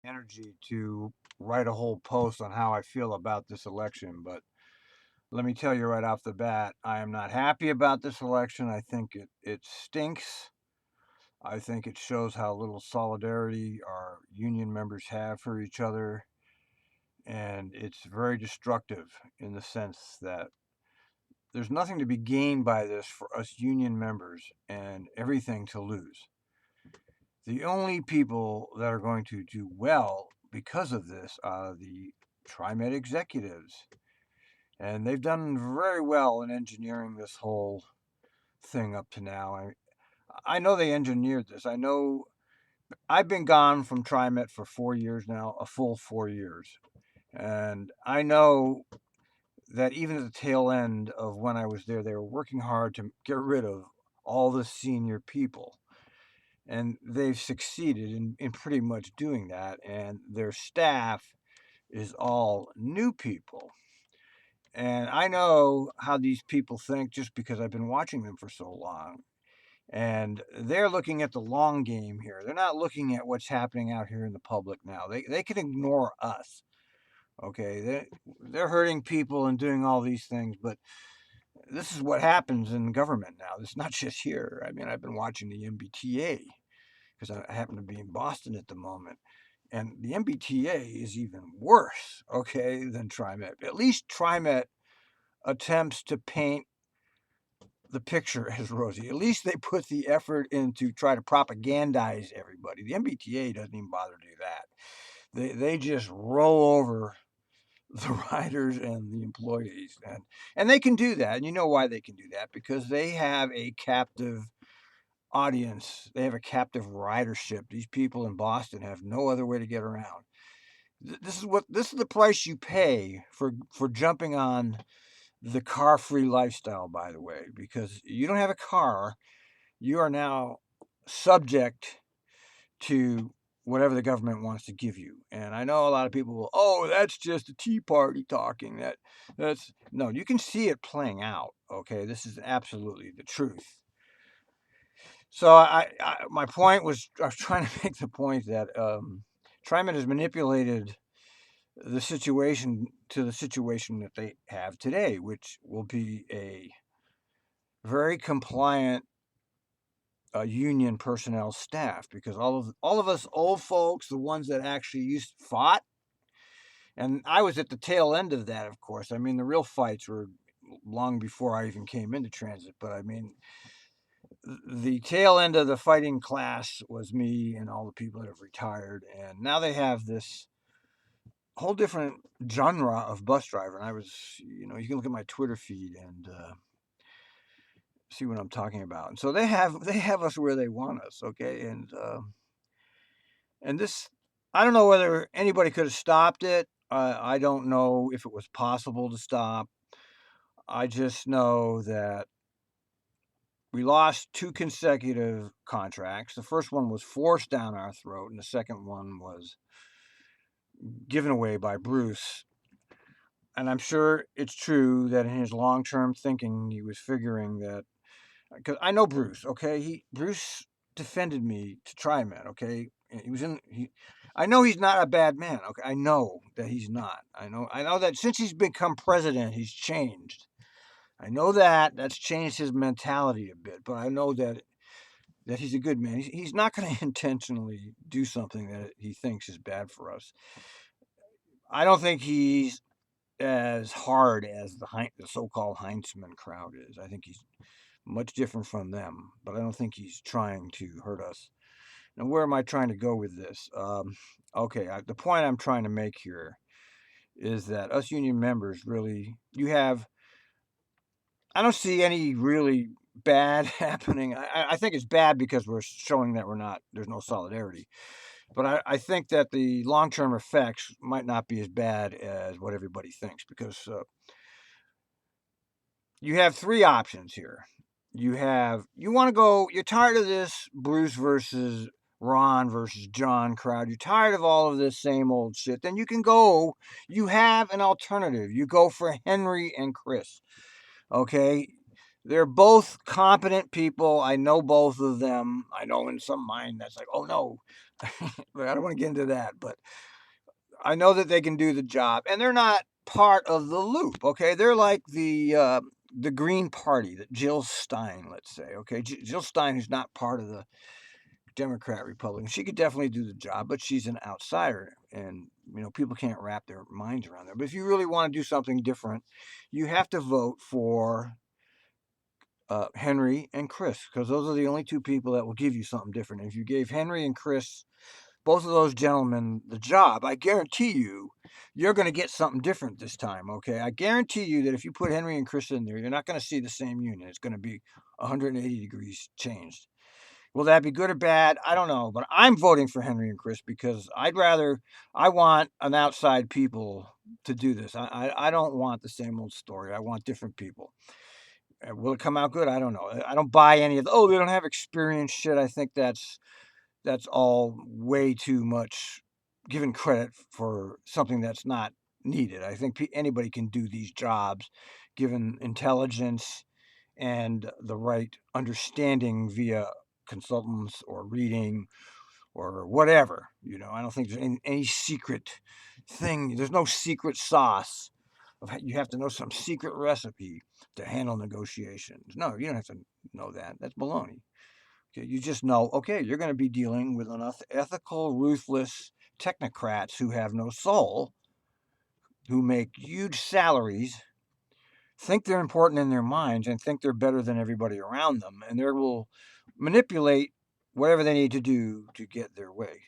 energy to write a whole post on how I feel about this election, but let me tell you right off the bat, I am not happy about this election. I think it stinks. I think it shows how little solidarity our union members have for each other, and it's very destructive in the sense that there's nothing to be gained by this for us union members and everything to lose. The only people that are going to do well because of this are the TriMet executives. And they've done very well in engineering this whole thing up to now. I know they engineered this. I know I've been gone from TriMet for 4 years now, a full 4 years. And I know that even at the tail end of when I was there, they were working hard to get rid of all the senior people. And they've succeeded in pretty much doing that. And their staff is all new people. And I know how these people think just because I've been watching them for so long. And they're looking at the long game here. They're not looking at what's happening out here in the public now. They can ignore us. Okay. They're hurting people and doing all these things, but this is what happens in government now. It's not just here. I mean, I've been watching the MBTA because I happen to be in Boston at the moment. And the MBTA is even worse, okay, than TriMet. At least TriMet attempts to paint the picture as rosy. At least they put the effort in to try to propagandize everybody. The MBTA doesn't even bother to do that. They just roll over the riders and the employees, and they can do that. And you know why they can do that? Because they have a captive audience. They have a captive ridership. These people in Boston have no other way to get around. This is the price you pay for jumping on the car-free lifestyle, by the way, because you don't have a car, you are now subject to whatever the government wants to give you. And I know a lot of people will, oh, that's just a Tea Party talking. That's no, you can see it playing out. Okay, this is absolutely the truth. So my point was, I was trying to make the point that TriMet has manipulated the situation to the situation that they have today, which will be a very compliant union personnel staff, because all of us old folks, the ones that actually fought, and I was at the tail end of that, of course. I mean, the real fights were long before I even came into transit, but I mean, the tail end of the fighting class was me and all the people that have retired, and now they have this whole different genre of bus driver. And I was, you can look at my Twitter feed and see what I'm talking about. And so they have us where they want us, okay? And this, I don't know whether anybody could have stopped it. I don't know if it was possible to stop. I just know that we lost two consecutive contracts. The first one was forced down our throat, and the second one was given away by Bruce. And I'm sure it's true that in his long-term thinking, he was figuring that, because I know Bruce, okay? Bruce defended me to TriMet, okay? I know he's not a bad man, okay? I know that he's not. I know that since he's become president, he's changed. I know that's changed his mentality a bit, but I know that he's a good man. He's not going to intentionally do something that he thinks is bad for us. I don't think he's as hard as the so-called Heinzman crowd is. I think he's much different from them, but I don't think he's trying to hurt us. Now, where am I trying to go with this? Okay, the point I'm trying to make here is that us union members really, I don't see any really bad happening. I think it's bad because we're showing that there's no solidarity. But I think that the long-term effects might not be as bad as what everybody thinks, because you have three options here. You want to go, you're tired of this Bruce versus Ron versus John crowd. You're tired of all of this same old shit. Then you have an alternative. You go for Henry and Chris. Okay? They're both competent people. I know both of them. I know in some mind that's like, oh no, but I don't want to get into that. But I know that they can do the job, and they're not part of the loop. Okay, they're like the Green Party, that Jill Stein, let's say. Okay, Jill Stein, who's not part of the Democrat Republican, she could definitely do the job, but she's an outsider, and people can't wrap their minds around that. But if you really want to do something different, you have to vote for Henry and Chris, because those are the only two people that will give you something different. If you gave Henry and Chris, both of those gentlemen, the job, I guarantee you're going to get something different this time. Okay, I guarantee you that if you put Henry and Chris in there, you're not going to see the same union. It's going to be 180 degrees changed. Will that be good or bad? I don't know, but I'm voting for Henry and Chris because I want an outside people to do this. I don't want the same old story. I want different people. Will it come out good? I don't know. I don't buy any of they don't have experience shit. I think that's all way too much given credit for something that's not needed. I think anybody can do these jobs given intelligence and the right understanding via consultants or reading or whatever. I don't think there's any secret thing. There's no secret sauce. You have to know some secret recipe to handle negotiations. No, you don't have to know that. That's baloney. Okay, you just know, okay, you're going to be dealing with ethical, ruthless technocrats who have no soul, who make huge salaries, think they're important in their minds, and think they're better than everybody around them, and they will manipulate whatever they need to do to get their way.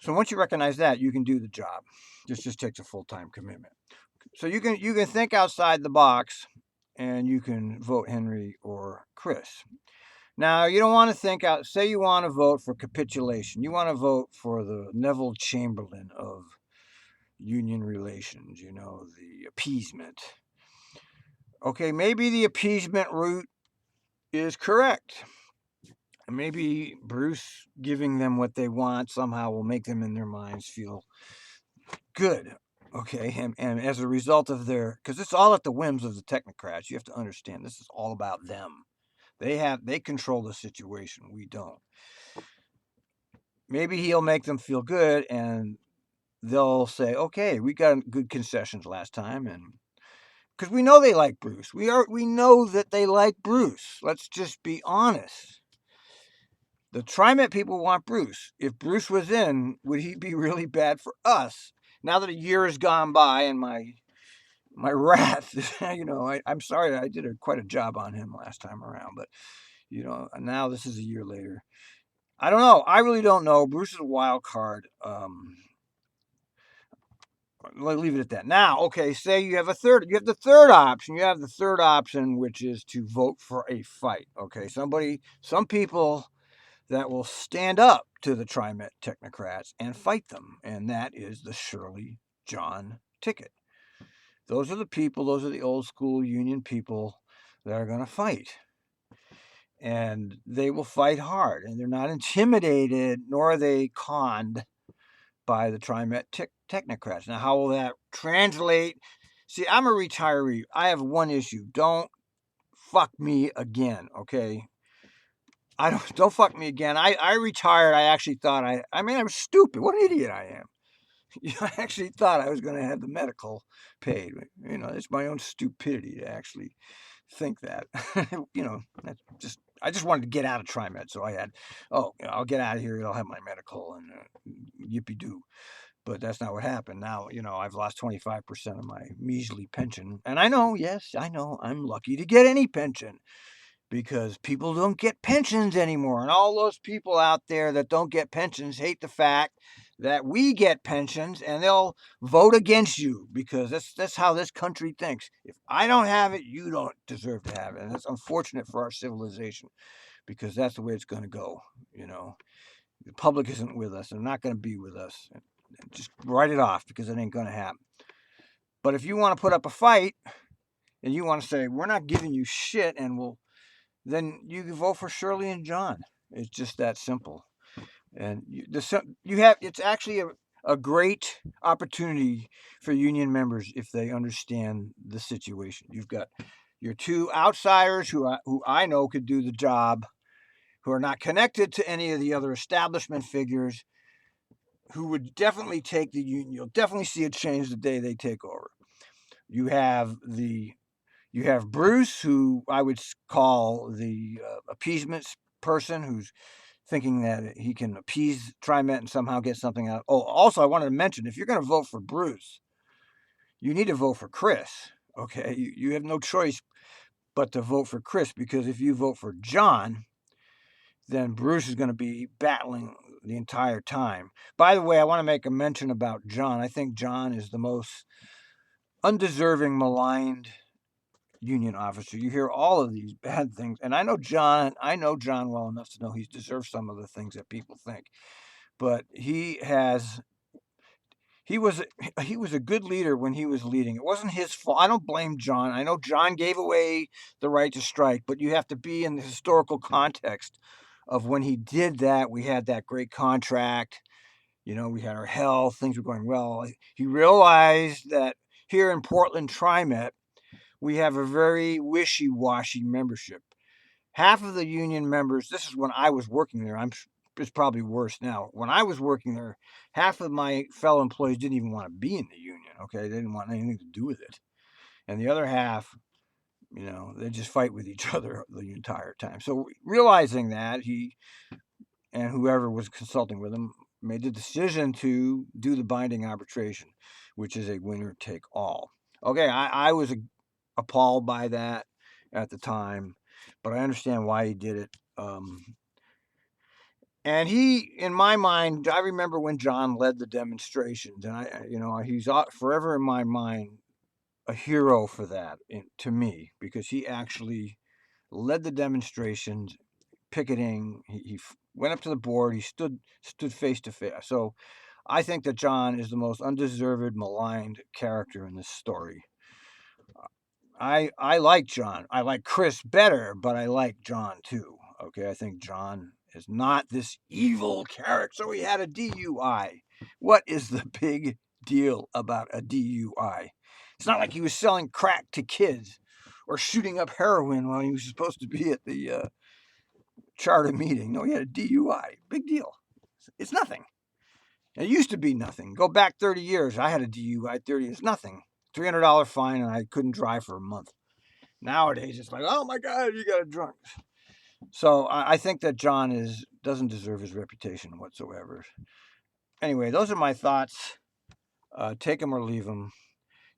So once you recognize that, you can do the job. This just takes a full-time commitment. So you can think outside the box, and you can vote Henry or Chris. Now, you don't want to think out, say you want to vote for capitulation. You want to vote for the Neville Chamberlain of union relations, the appeasement. Okay, maybe the appeasement route is correct. Maybe Bruce giving them what they want somehow will make them in their minds feel good. Okay, and as a result of because it's all at the whims of the technocrats. You have to understand this is all about them. They control the situation. We don't. Maybe he'll make them feel good, and they'll say, "Okay, we got good concessions last time," and because we know they like Bruce, we know that they like Bruce. Let's just be honest. The TriMet people want Bruce. If Bruce was in, would he be really bad for us? Now that a year has gone by, and my wrath, I'm sorry I did quite a job on him last time around, but now this is a year later. I don't know. I really don't know. Bruce is a wild card. Let's leave it at that. Now, okay, say you have the third option. You have the third option, which is to vote for a fight. Okay, some people that will stand up to the TriMet technocrats and fight them, and that is the Shirley John ticket. Those are the old school union people that are going to fight. And they will fight hard, and they're not intimidated, nor are they conned by the TriMet technocrats. Now, how will that translate? See, I'm a retiree. I have one issue. Don't fuck me again, okay? Don't fuck me again. I retired. I actually thought I was stupid. What an idiot I am. I actually thought I was going to have the medical paid. It's my own stupidity to actually think that. I just wanted to get out of TriMet, so I had, I'll get out of here. I'll have my medical and yippee doo. But that's not what happened. Now, I've lost 25% of my measly pension, and I know, yes, I know, I'm lucky to get any pension. Because people don't get pensions anymore. And all those people out there that don't get pensions hate the fact that we get pensions, and they'll vote against you because that's how this country thinks. If I don't have it, you don't deserve to have it. And that's unfortunate for our civilization because that's the way it's going to go. The public isn't with us. They're not going to be with us. Just write it off because it ain't going to happen. But if you want to put up a fight and you want to say, we're not giving you shit, and then you can vote for Shirley and John. It's just that simple. And it's actually a great opportunity for union members if they understand the situation. You've got You're two outsiders who I know could do the job, who are not connected to any of the other establishment figures, who would definitely take the union. You'll definitely see a change the day they take over. You have Bruce, who I would call the appeasement person, who's thinking that he can appease TriMet and somehow get something out. Oh, also, I wanted to mention, if you're going to vote for Bruce, you need to vote for Chris. Okay, you have no choice but to vote for Chris, because if you vote for John, then Bruce is going to be battling the entire time. By the way, I want to make a mention about John. I think John is the most undeserving, maligned union officer. You hear all of these bad things, and I know John well enough to know he's deserved some of the things that people think, but he was a good leader when he was leading. It wasn't his fault. I don't blame John. I know John gave away the right to strike, but you have to be in the historical context of when he did that. We had that great contract. We had our health, things were going well. He realized that here in Portland TriMet, we have a very wishy-washy membership. Half of the union members, this is when I was working there, it's probably worse now. When I was working there, half of my fellow employees didn't even want to be in the union, okay? They didn't want anything to do with it. And the other half, they just fight with each other the entire time. So realizing that, he and whoever was consulting with him made the decision to do the binding arbitration, which is a winner take all. Okay, I was appalled by that at the time, but I understand why he did it. And in my mind, I remember when John led the demonstrations, and he's forever in my mind a hero for that, to me, because he actually led the demonstrations, picketing. He went up to the board. He stood face to face. So I think that John is the most undeserved, maligned character in this story. I like John. I like Chris better, but I like John too. Okay, I think John is not this evil character. So he had a DUI. What is the big deal about a DUI? It's not like he was selling crack to kids or shooting up heroin while he was supposed to be at the charter meeting. No, he had a DUI. Big deal. It's nothing. It used to be nothing. Go back 30 years. I had a DUI 30 years. Nothing. $300 fine, and I couldn't drive for a month. Nowadays, it's like, oh my God, you got a drunk. So I think that John doesn't deserve his reputation whatsoever. Anyway, those are my thoughts. Take them or leave them.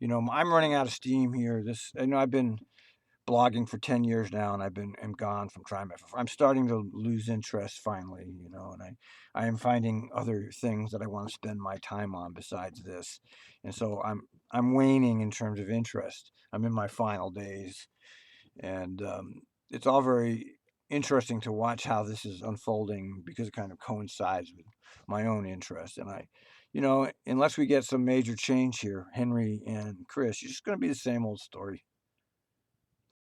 I'm running out of steam here. I've been blogging for 10 years now, and am gone from TriMet. I'm starting to lose interest finally, and I am finding other things that I want to spend my time on besides this. And so I'm waning in terms of interest. I'm in my final days, and it's all very interesting to watch how this is unfolding, because it kind of coincides with my own interest. And unless we get some major change here, Henry and Chris, it's just going to be the same old story.